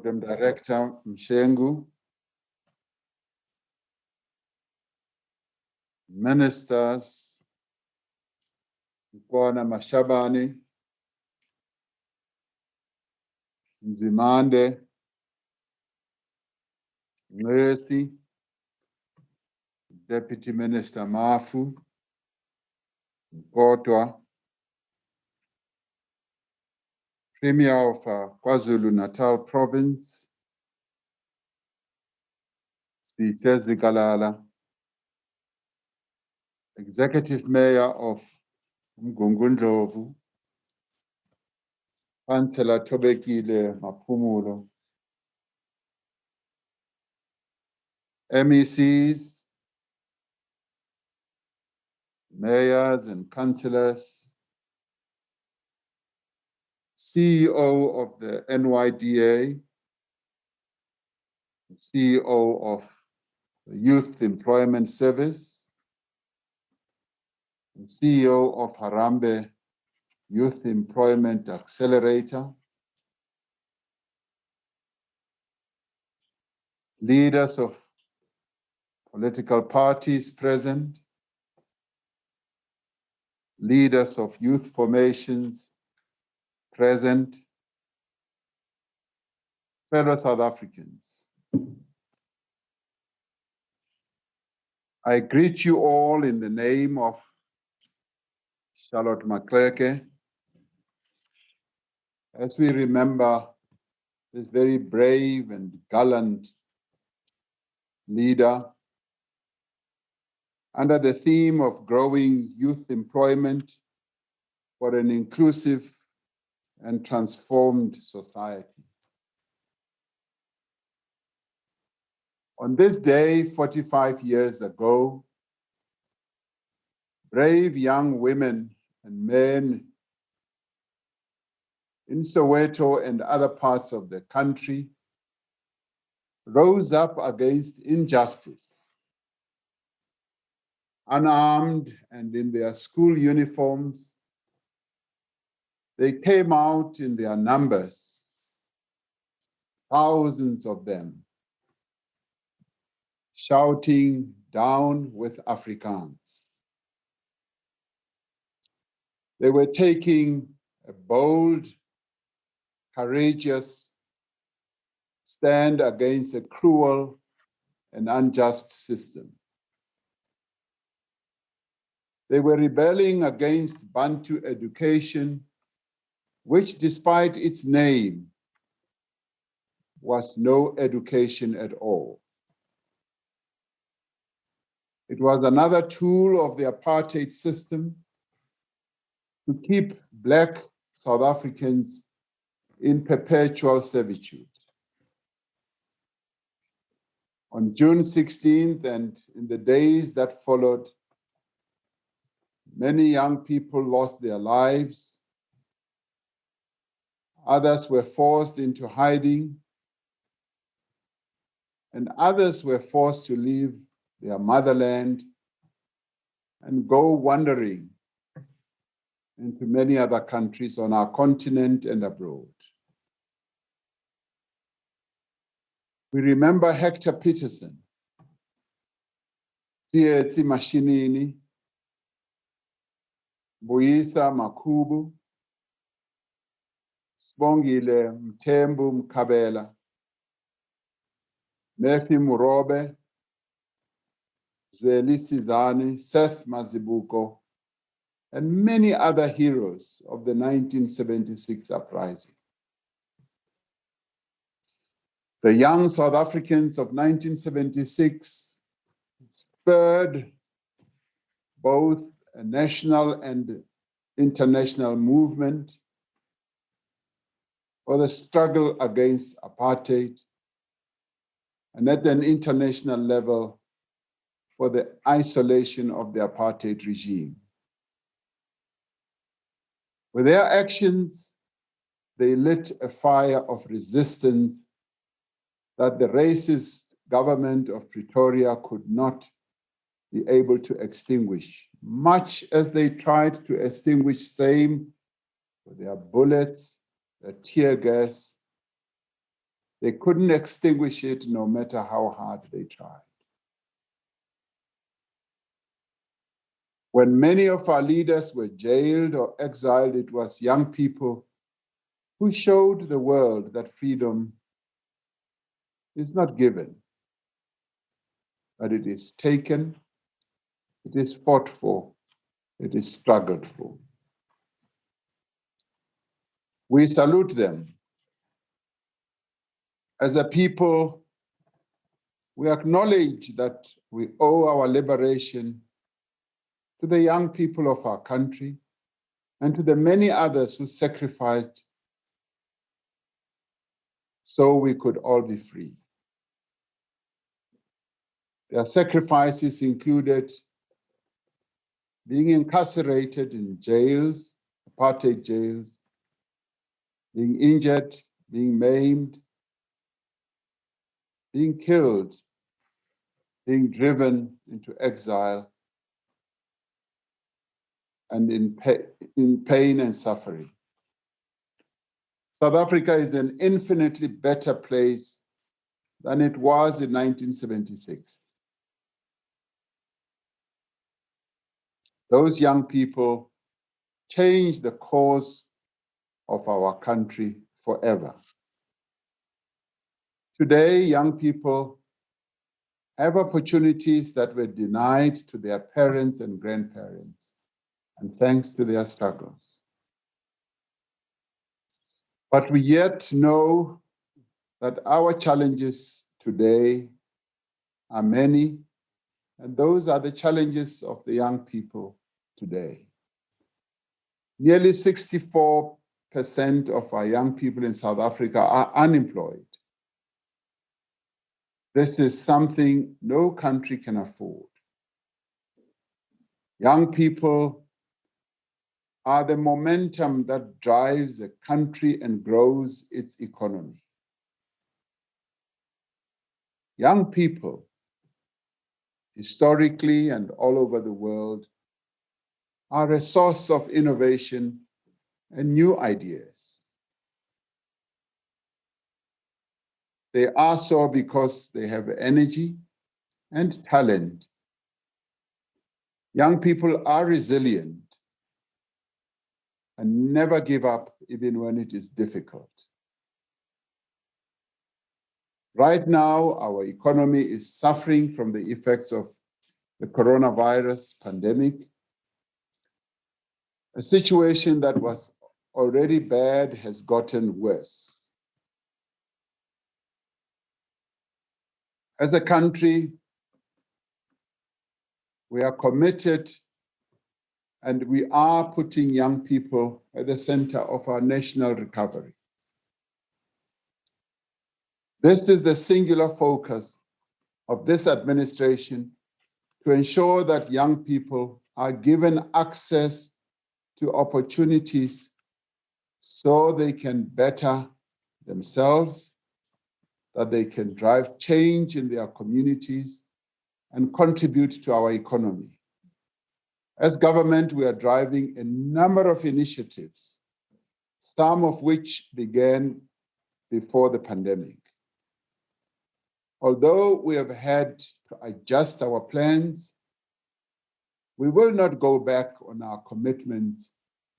Program Director Mshengu, Ministers, Mkwana Mashabani, Nzimande, Mercy, Deputy Minister Mafu, Mkotwa, Premier of KwaZulu-Natal Province, Sitezi Kalala, Executive Mayor of Mgungundlovu, Councillor Tobekile Maphumulo, MECs, mayors and councillors, CEO of the NYDA, CEO of the Youth Employment Service, and CEO of Harambee Youth Employment Accelerator, leaders of political parties present, leaders of youth formations present, fellow South Africans. I greet you all in the name of Charlotte Macleke as we remember this very brave and gallant leader under the theme of growing youth employment for an inclusive and transformed society. On this day, 45 years ago, brave young women and men in Soweto and other parts of the country rose up against injustice. Unarmed and in their school uniforms, they came out in their numbers, thousands of them, shouting, "Down with Afrikaans." They were taking a bold, courageous stand against a cruel and unjust system. They were rebelling against Bantu education, which, despite its name, was no education at all. It was another tool of the apartheid system to keep Black South Africans in perpetual servitude. On June 16th and in the days that followed, many young people lost their lives. Others were forced into hiding, and others were forced to leave their motherland and go wandering into many other countries on our continent and abroad. We remember Hector Peterson, Tsietsi Mashinini, Buyisa Makubu, Sibongile Mthembu Mkhabela, Nefi Murobe, Zweli Sizani, Seth Mazibuko, and many other heroes of the 1976 uprising. The young South Africans of 1976 spurred both a national and international movement for the struggle against apartheid, and at an international level for the isolation of the apartheid regime. With their actions, they lit a fire of resistance that the racist government of Pretoria could not be able to extinguish, much as they tried to extinguish same with their bullets, their tear gas, They couldn't extinguish it no matter how hard they tried. When many of our leaders were jailed or exiled, it was young people who showed the world that freedom is not given, but it is taken, it is fought for, it is struggled for. We salute them. As a people, we acknowledge that we owe our liberation to the young people of our country and to the many others who sacrificed so we could all be free. Their sacrifices included being incarcerated in jails, apartheid jails, being injured, being maimed, being killed, being driven into exile, and in pain and suffering. South Africa is an infinitely better place than it was in 1976. Those young people changed the course of our country forever. Today, young people have opportunities that were denied to their parents and grandparents, and thanks to their struggles. But we yet know that our challenges today are many, and those are the challenges of the young people today. Nearly 64% of our young people in South Africa are unemployed. This is something no country can afford. Young people are the momentum that drives a country and grows its economy. Young people, historically and all over the world, are a source of innovation and new ideas. They are so because they have energy and talent. Young people are resilient and never give up even when it is difficult. Right now, our economy is suffering from the effects of the coronavirus pandemic, a situation that was already bad has gotten worse. As a country, we are committed and we are putting young people at the center of our national recovery. This is the singular focus of this administration to ensure that young people are given access to opportunities so they can better themselves, that they can drive change in their communities and contribute to our economy. As government, we are driving a number of initiatives, some of which began before the pandemic. Although we have had to adjust our plans, we will not go back on our commitments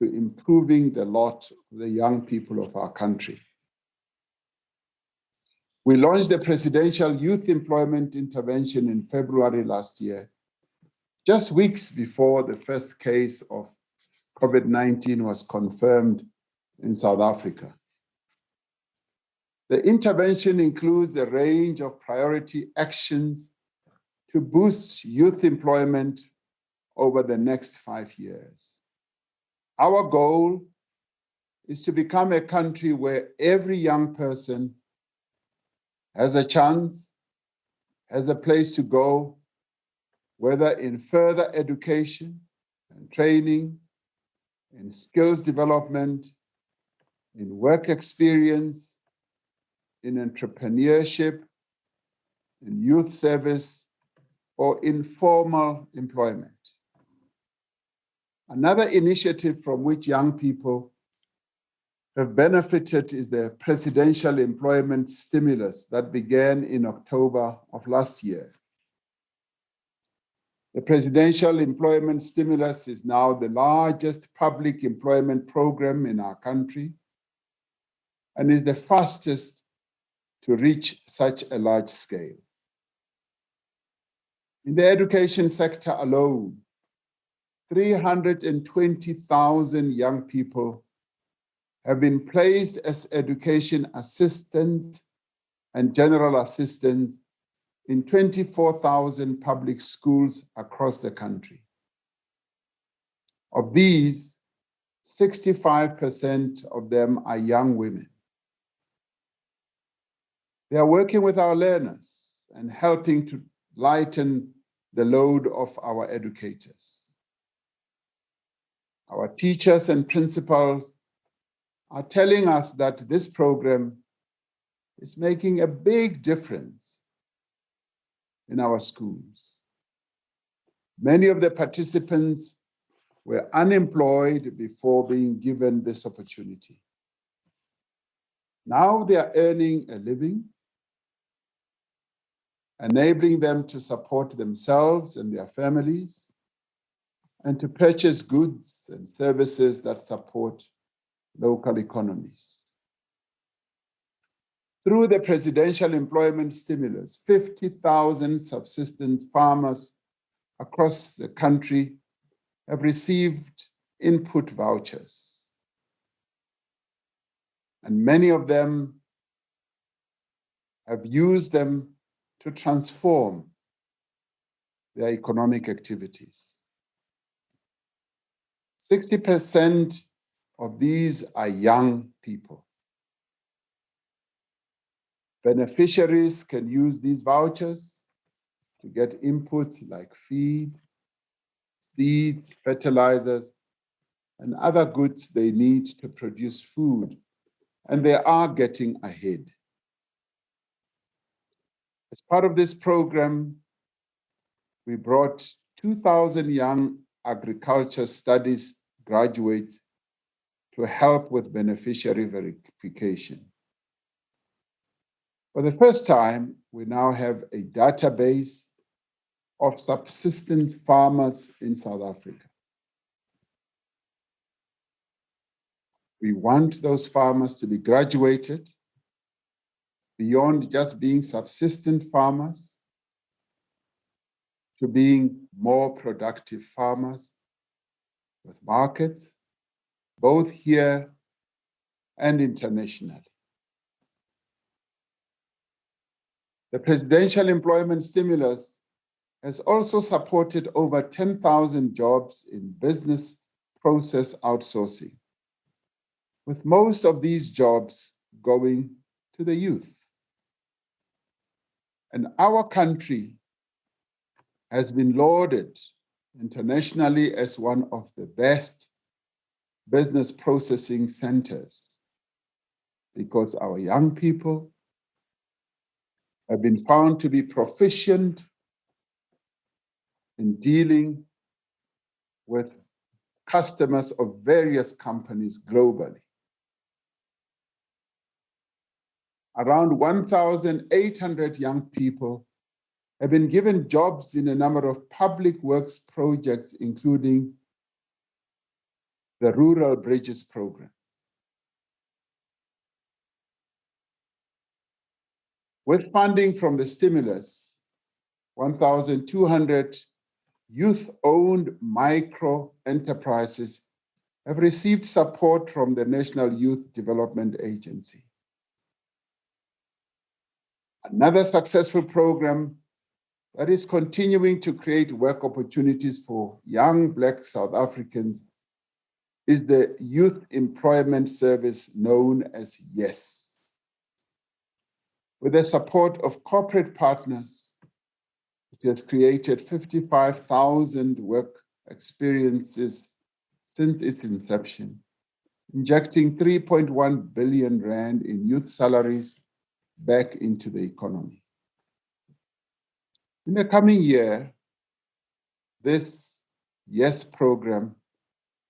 to improving the lot of the young people of our country. We launched the Presidential Youth Employment Intervention in February last year, just weeks before the first case of COVID-19 was confirmed in South Africa. The intervention includes a range of priority actions to boost youth employment over the next 5 years. Our goal is to become a country where every young person has a chance, has a place to go, whether in further education and training, in skills development, in work experience, in entrepreneurship, in youth service, or informal employment. Another initiative from which young people have benefited is the presidential employment stimulus that began in October of last year. The presidential employment stimulus is now the largest public employment program in our country and is the fastest to reach such a large scale. In the education sector alone, 320,000 young people have been placed as education assistants and general assistants in 24,000 public schools across the country. Of these, 65% of them are young women. They are working with our learners and helping to lighten the load of our educators. Our teachers and principals are telling us that this program is making a big difference in our schools. Many of the participants were unemployed before being given this opportunity. Now they are earning a living, enabling them to support themselves and their families, and to purchase goods and services that support local economies. Through the presidential employment stimulus, 50,000 subsistence farmers across the country have received input vouchers. And many of them have used them to transform their economic activities. 60% of these are young people. Beneficiaries can use these vouchers to get inputs like feed, seeds, fertilizers, and other goods they need to produce food, and they are getting ahead. As part of this program, we brought 2,000 young agriculture studies graduates to help with beneficiary verification. For the first time, we now have a database of subsistence farmers in South Africa. We want those farmers to be graduated beyond just being subsistent farmers to being more productive farmers with markets, both here and internationally. The presidential employment stimulus has also supported over 10,000 jobs in business process outsourcing, with most of these jobs going to the youth. And our country has been lauded internationally as one of the best business processing centers because our young people have been found to be proficient in dealing with customers of various companies globally. Around 1,800 young people have been given jobs in a number of public works projects, including the Rural Bridges Program. With funding from the stimulus, 1,200 youth-owned micro enterprises have received support from the National Youth Development Agency. Another successful program that is continuing to create work opportunities for young Black South Africans is the Youth Employment Service known as YES. With the support of corporate partners, it has created 55,000 work experiences since its inception, injecting 3.1 billion rand in youth salaries back into the economy. In the coming year, this YES program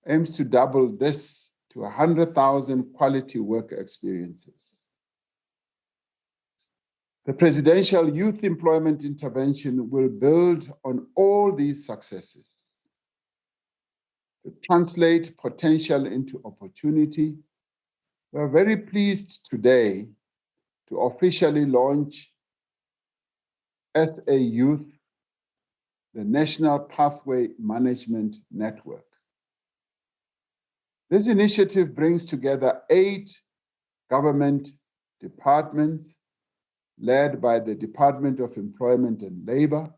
aims to double this to 100,000 quality work experiences. The Presidential Youth Employment Intervention will build on all these successes to translate potential into opportunity. We are very pleased today to officially launch SA Youth, the National Pathway Management Network. This initiative brings together 8 government departments led by the Department of Employment and Labor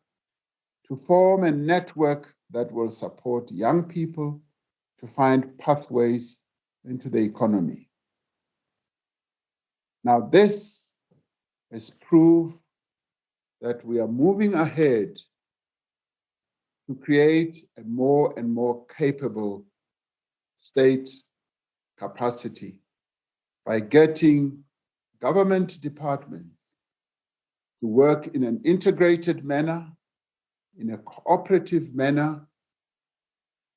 to form a network that will support young people to find pathways into the economy. Now, this is proof that we are moving ahead to create a more and more capable state capacity by getting government departments to work in an integrated manner, in a cooperative manner,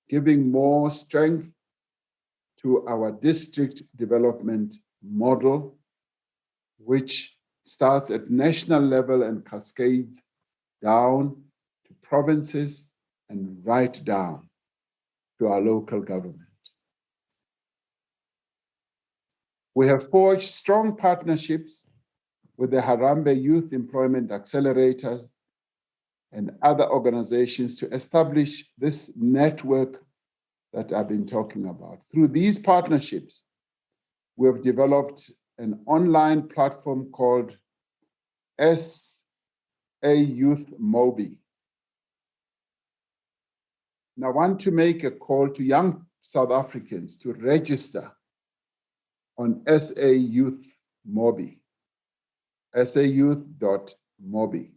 giving more strength to our district development model, which starts at national level and cascades down to provinces and right down to our local government. We have forged strong partnerships with the Harambee Youth Employment Accelerator and other organizations to establish this network that I've been talking about. Through these partnerships, we have developed an online platform called SA Youth Mobi. And I want to make a call to young South Africans to register on SA Youth Mobi, sayouth.mobi.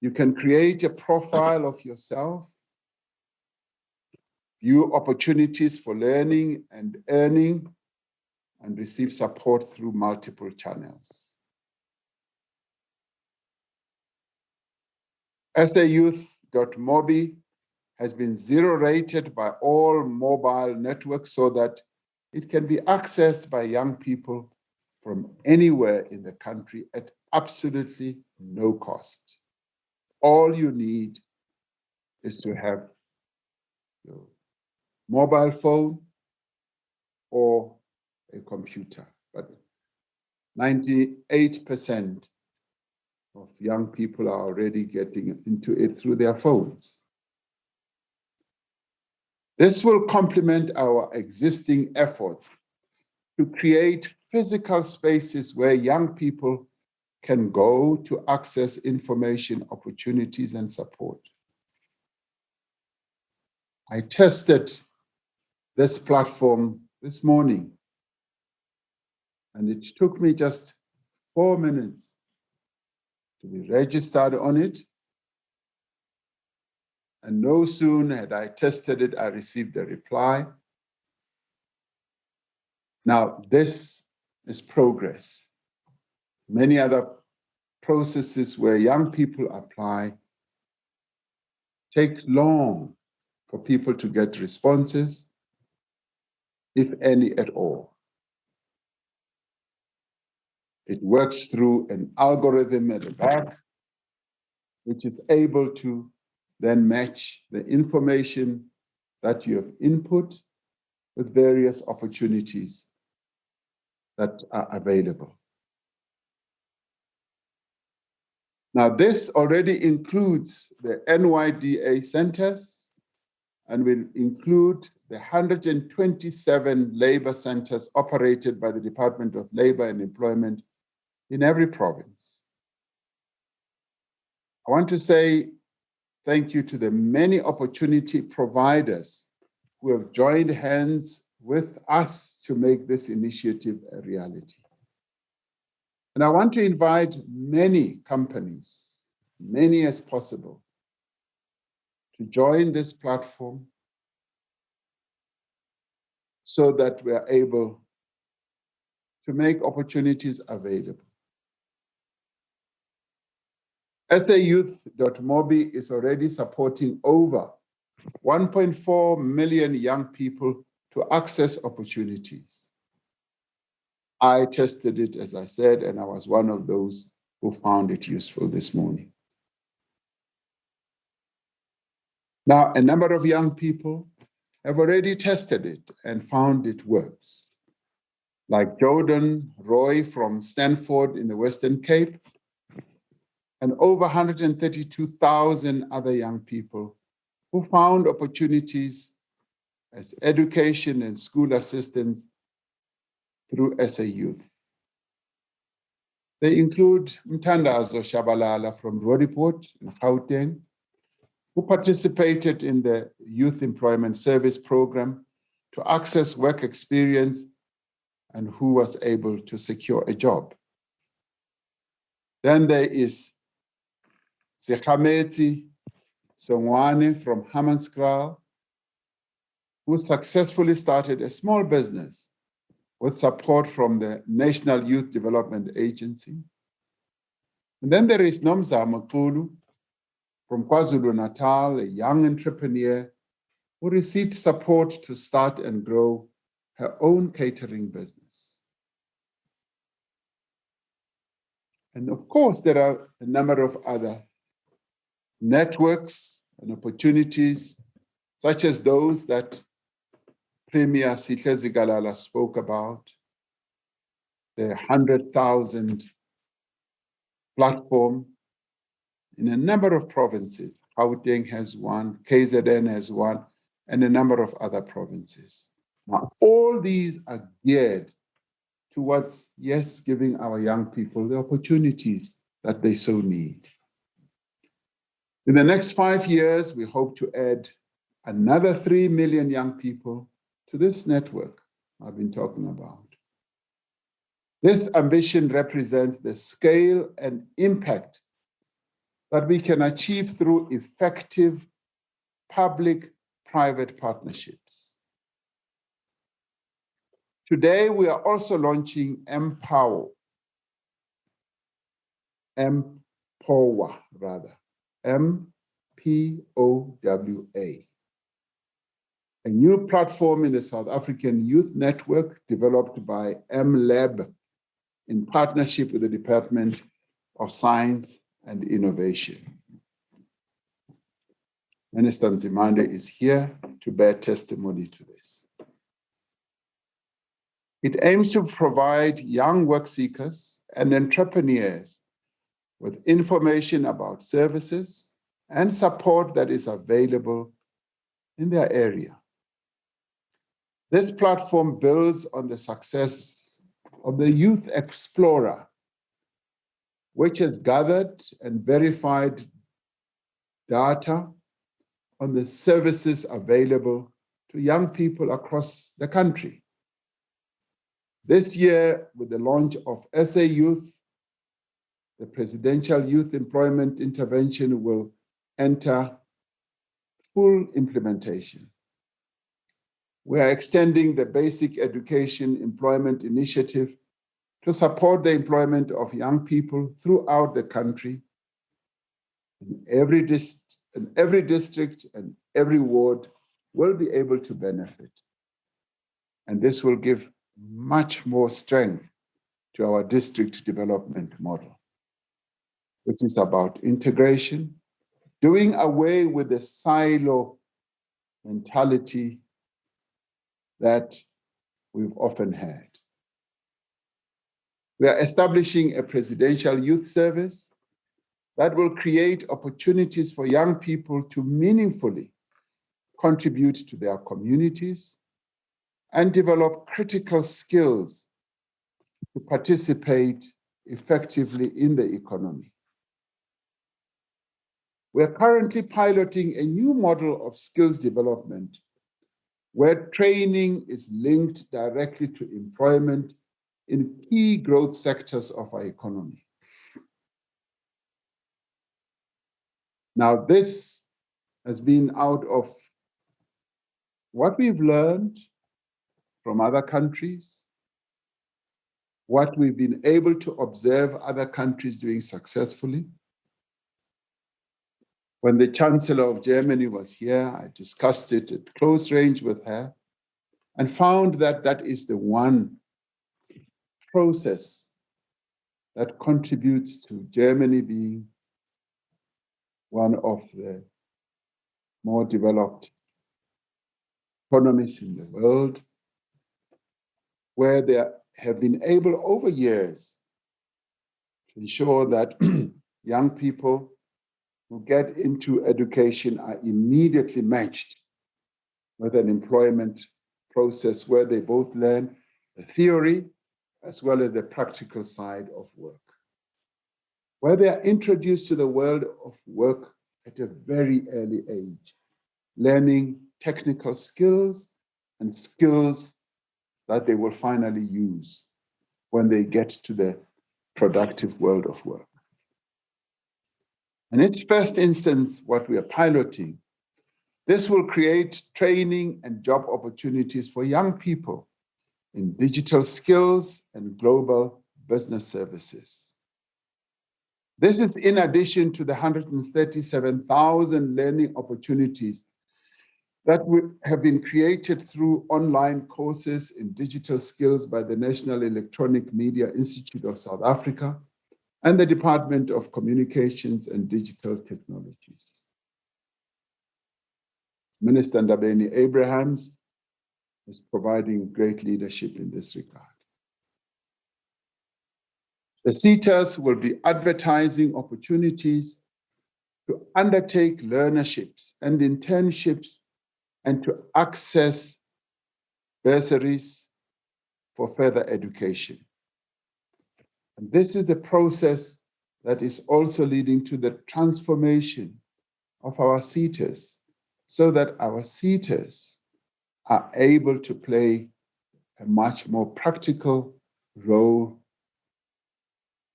You can create a profile of yourself, view opportunities for learning and earning, and receive support through multiple channels. sayouth.mobi has been zero rated by all mobile networks so that it can be accessed by young people from anywhere in the country at absolutely no cost. All you need is to have your mobile phone or a computer. But 98% of young people are already getting into it through their phones. This will complement our existing efforts to create physical spaces where young people can go to access information, opportunities, and support. I tested this platform this morning, and it took me just 4 minutes to be registered on it. And no sooner had I tested it, I received a reply. Now, this is progress. Many other processes where young people apply take long for people to get responses, if any at all. It works through an algorithm at the back, which is able to then match the information that you have input with various opportunities that are available. Now, this already includes the NYDA centers and will include the 127 labor centers operated by the Department of Labor and Employment in every province. I want to say thank you to the many opportunity providers who have joined hands with us to make this initiative a reality. And I want to invite many companies, many as possible, to join this platform so that we are able to make opportunities available. sayouth.mobi is already supporting over 1.4 million young people to access opportunities. I tested it, as I said, and I was one of those who found it useful this morning. Now, a number of young people have already tested it and found it works, like Jordan Roy from Stanford in the Western Cape, and over 132,000 other young people who found opportunities as education and school assistants through SA Youth. They include Mtandazo Shabalala from Roodepoort in Gauteng, who participated in the Youth Employment Service Program to access work experience and who was able to secure a job. Then there is Sekhameti Songwane from Hammanskraal, who successfully started a small business with support from the National Youth Development Agency. And then there is Nomzamo Kulu from KwaZulu-Natal, a young entrepreneur who received support to start and grow her own catering business. And of course, there are a number of other networks and opportunities, such as those that Premier Sihle Zikalala spoke about, the 100,000 platform in a number of provinces. Gauteng has one, KZN has one, and a number of other provinces. Now, all these are geared towards, yes, giving our young people the opportunities that they so need. In the next 5 years, we hope to add another 3 million young people to this network I've been talking about. This ambition represents the scale and impact that we can achieve through effective public-private partnerships. Today, we are also launching Empower, M-P-O-W-A, a new platform in the South African Youth Network developed by MLab in partnership with the Department of Science and Innovation. Minister Nzimande is here to bear testimony to this. It aims to provide young work seekers and entrepreneurs with information about services and support that is available in their area. This platform builds on the success of the Youth Explorer, which has gathered and verified data on the services available to young people across the country. This year, with the launch of SA Youth, the Presidential Youth Employment Intervention will enter full implementation. We are extending the Basic Education Employment Initiative to support the employment of young people throughout the country. Every district and every ward will be able to benefit. And this will give much more strength to our district development model, which is about integration, doing away with the silo mentality that we've often had. We are establishing a presidential youth service that will create opportunities for young people to meaningfully contribute to their communities and develop critical skills to participate effectively in the economy. We are currently piloting a new model of skills development where training is linked directly to employment in key growth sectors of our economy. Now, this has been out of what we've learned from other countries, what we've been able to observe other countries doing successfully. When the Chancellor of Germany was here, I discussed it at close range with her. and found that that is the one process that contributes to Germany being one of the more developed economies in the world, where they have been able over years to ensure that young people who get into education are immediately matched with an employment process where they both learn the theory as well as the practical side of work, where they are introduced to the world of work at a very early age, learning technical skills and skills that they will finally use when they get to the productive world of work. In its first instance, what we are piloting, this will create training and job opportunities for young people in digital skills and global business services. This is in addition to the 137,000 learning opportunities that have been created through online courses in digital skills by the National Electronic Media Institute of South Africa and the Department of Communications and Digital Technologies. Minister Ndabeni Abrahams is providing great leadership in this regard. The SETAs will be advertising opportunities to undertake learnerships and internships and to access bursaries for further education. And this is the process that is also leading to the transformation of our SETAs, so that our SETAs are able to play a much more practical role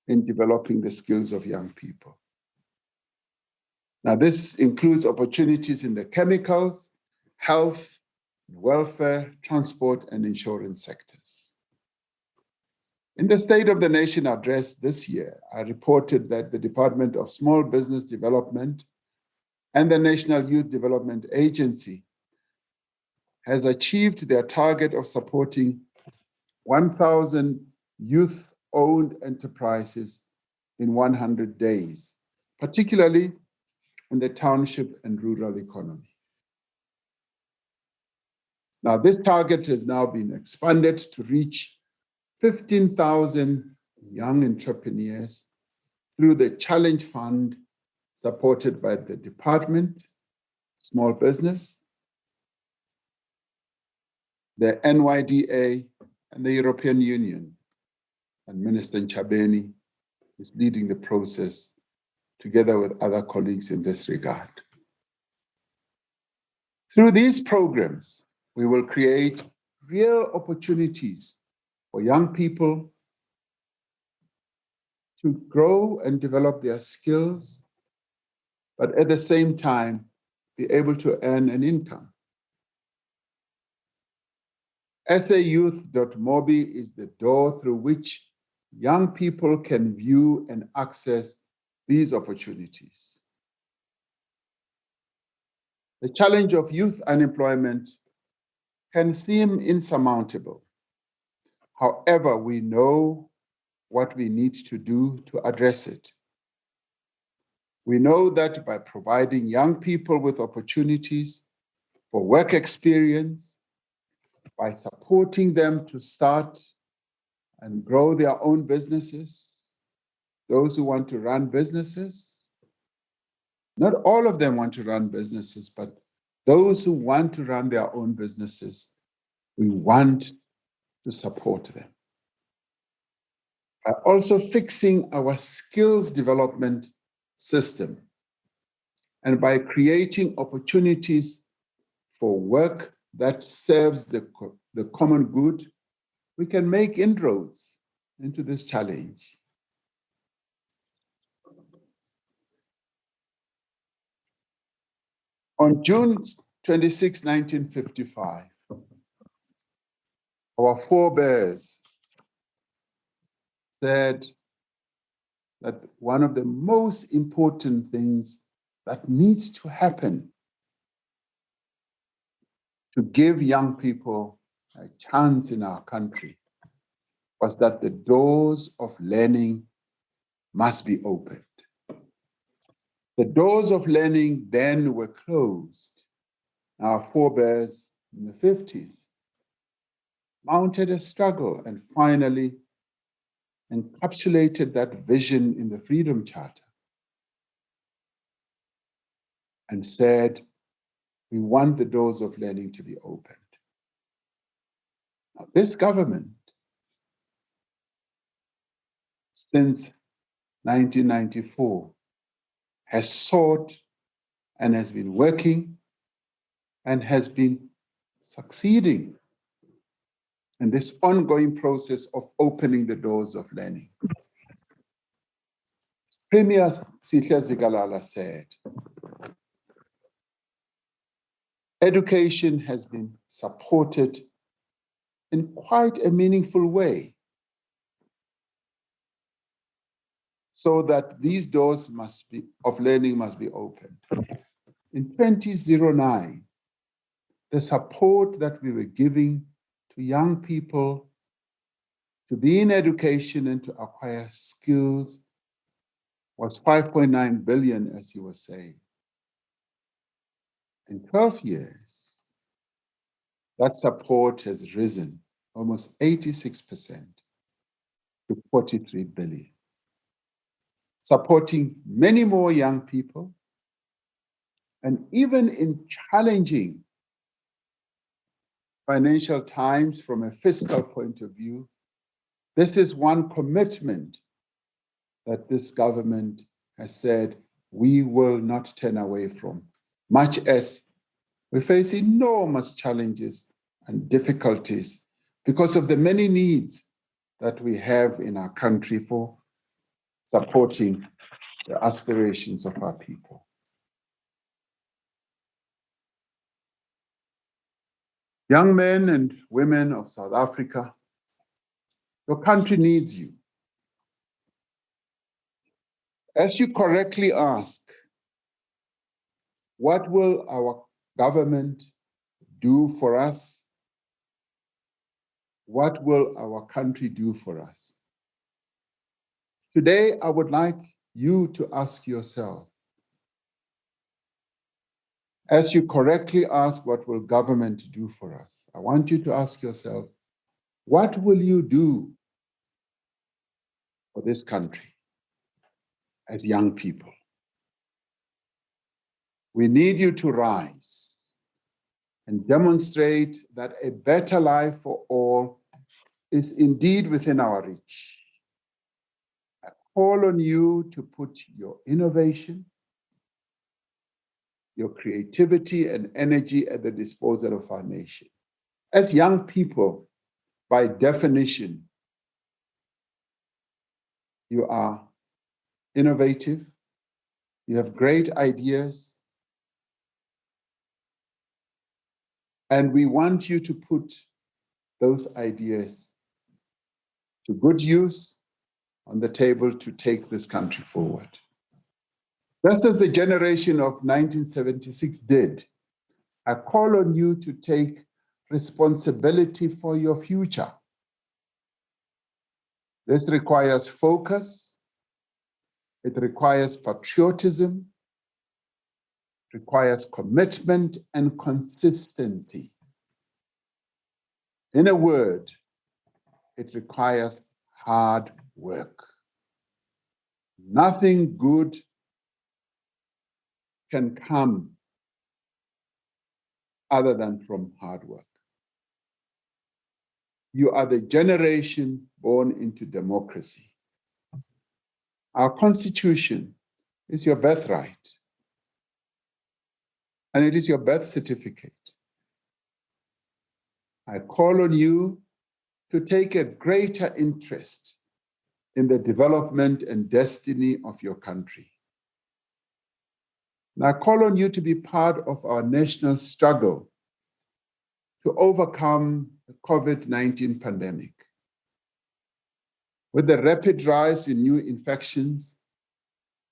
in developing the skills of young people. Now, this includes opportunities in the chemicals, health, welfare, transport, and insurance sectors. In the State of the Nation address this year, I reported that the Department of Small Business Development and the National Youth Development Agency has achieved their target of supporting 1,000 youth-owned enterprises in 100 days, particularly in the township and rural economy. Now, this target has now been expanded to reach 15,000 young entrepreneurs through the Challenge Fund supported by the Department, Small Business, the NYDA, and the European Union. And Minister Ntshabeni is leading the process together with other colleagues in this regard. Through these programs, we will create real opportunities for young people to grow and develop their skills, but at the same time, be able to earn an income. sayouth.mobi is the door through which young people can view and access these opportunities. The challenge of youth unemployment can seem insurmountable. However, we know what we need to do to address it. We know that by providing young people with opportunities for work experience, by supporting them to start and grow their own businesses, those who want to run businesses, not all of them want to run businesses, but those who want to run their own businesses, we want to support them. By also fixing our skills development system and by creating opportunities for work that serves the common good, we can make inroads into this challenge. On June 26, 1955, our forebears said that one of the most important things that needs to happen to give young people a chance in our country was that the doors of learning must be opened. The doors of learning then were closed. Our forebears in the 50s mounted a struggle and finally encapsulated that vision in the Freedom Charter and said, we want the doors of learning to be opened. Now, this government, since 1994, has sought and has been working and has been succeeding in this ongoing process of opening the doors of learning. Premier Sihle Zikalala said, education has been supported in quite a meaningful way so that these doors of learning must be opened. In 2009, the support that we were giving to young people to be in education and to acquire skills was 5.9 billion, as he was saying. In 12 years, that support has risen almost 86% to 43 billion, supporting many more young people. And even in challenging financial times from a fiscal point of view, this is one commitment that this government has said we will not turn away from, much as we face enormous challenges and difficulties because of the many needs that we have in our country for supporting the aspirations of our people. Young men and women of South Africa, your country needs you. As you correctly ask, what will our government do for us? What will our country do for us? Today, I would like you to ask yourself, as you correctly ask, what will government do for us? I want you to ask yourself, what will you do for this country as young people? We need you to rise and demonstrate that a better life for all is indeed within our reach. I call on you to put your innovation, your creativity and energy at the disposal of our nation. As young people, by definition, you are innovative, you have great ideas, and we want you to put those ideas to good use on the table to take this country forward. Just as the generation of 1976 did, I call on you to take responsibility for your future. This requires focus, it requires patriotism, it requires commitment and consistency. In a word, it requires hard work. Nothing good can come other than from hard work. You are the generation born into democracy. Our Constitution is your birthright, and it is your birth certificate. I call on you to take a greater interest in the development and destiny of your country. And I call on you to be part of our national struggle to overcome the COVID-19 pandemic. With the rapid rise in new infections,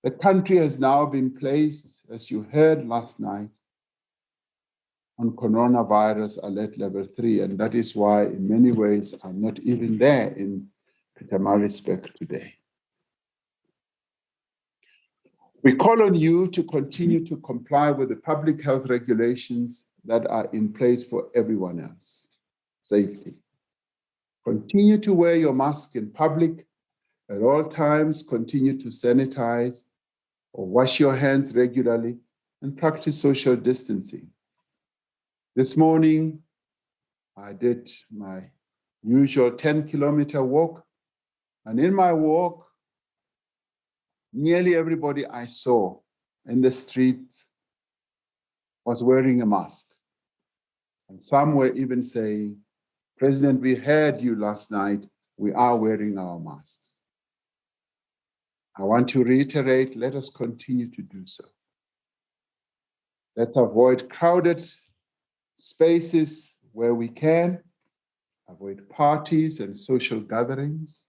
the country has now been placed, as you heard last night, on coronavirus alert level 3, and that is why, in many ways, I'm not even there in Pietermaritzburg today. We call on you to continue to comply with the public health regulations that are in place for everyone else. Safety. Continue to wear your mask in public at all times, continue to sanitize or wash your hands regularly, and practice social distancing. This morning, I did my usual 10-kilometer walk, and in my walk, nearly everybody I saw in the streets was wearing a mask. And some were even saying, President, we heard you last night, we are wearing our masks. I want to reiterate, let us continue to do so. Let's avoid crowded spaces where we can, avoid parties and social gatherings.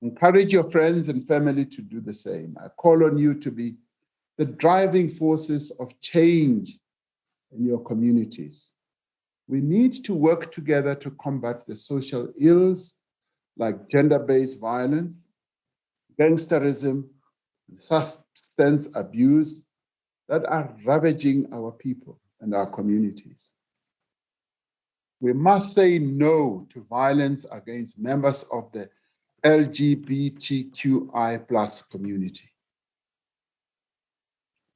Encourage your friends and family to do the same. I call on you to be the driving forces of change in your communities. We need to work together to combat the social ills like gender-based violence, gangsterism, and substance abuse that are ravaging our people and our communities. We must say no to violence against members of the LGBTQI+ community.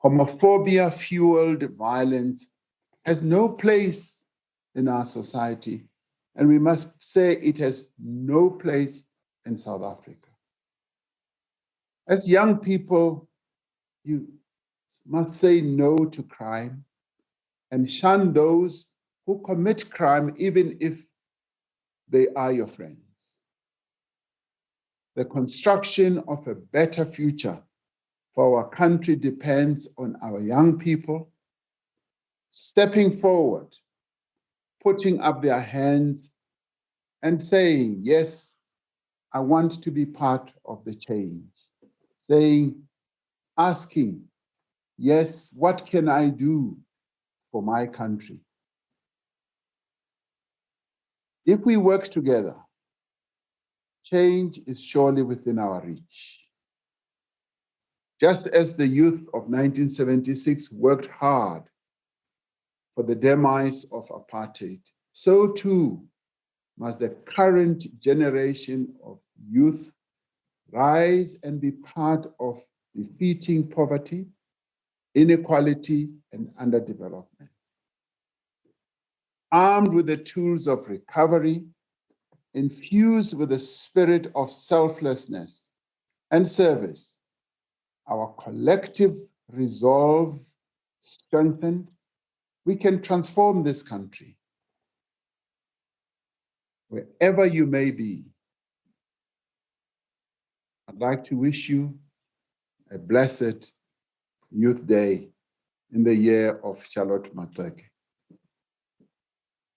Homophobia-fueled violence has no place in our society, and we must say it has no place in South Africa. As young people, you must say no to crime and shun those who commit crime, even if they are your friends. The construction of a better future for our country depends on our young people stepping forward, putting up their hands and saying, yes, I want to be part of the change. Asking, yes, what can I do for my country? If we work together, change is surely within our reach. Just as the youth of 1976 worked hard for the demise of apartheid, so too must the current generation of youth rise and be part of defeating poverty, inequality, and underdevelopment. Armed with the tools of recovery, infused with the spirit of selflessness and service, our collective resolve strengthened, we can transform this country. Wherever you may be, I'd like to wish you a blessed Youth Day in the year of Charlotte Maxeke.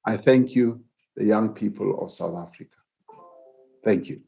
I thank you, the young people of South Africa. Thank you.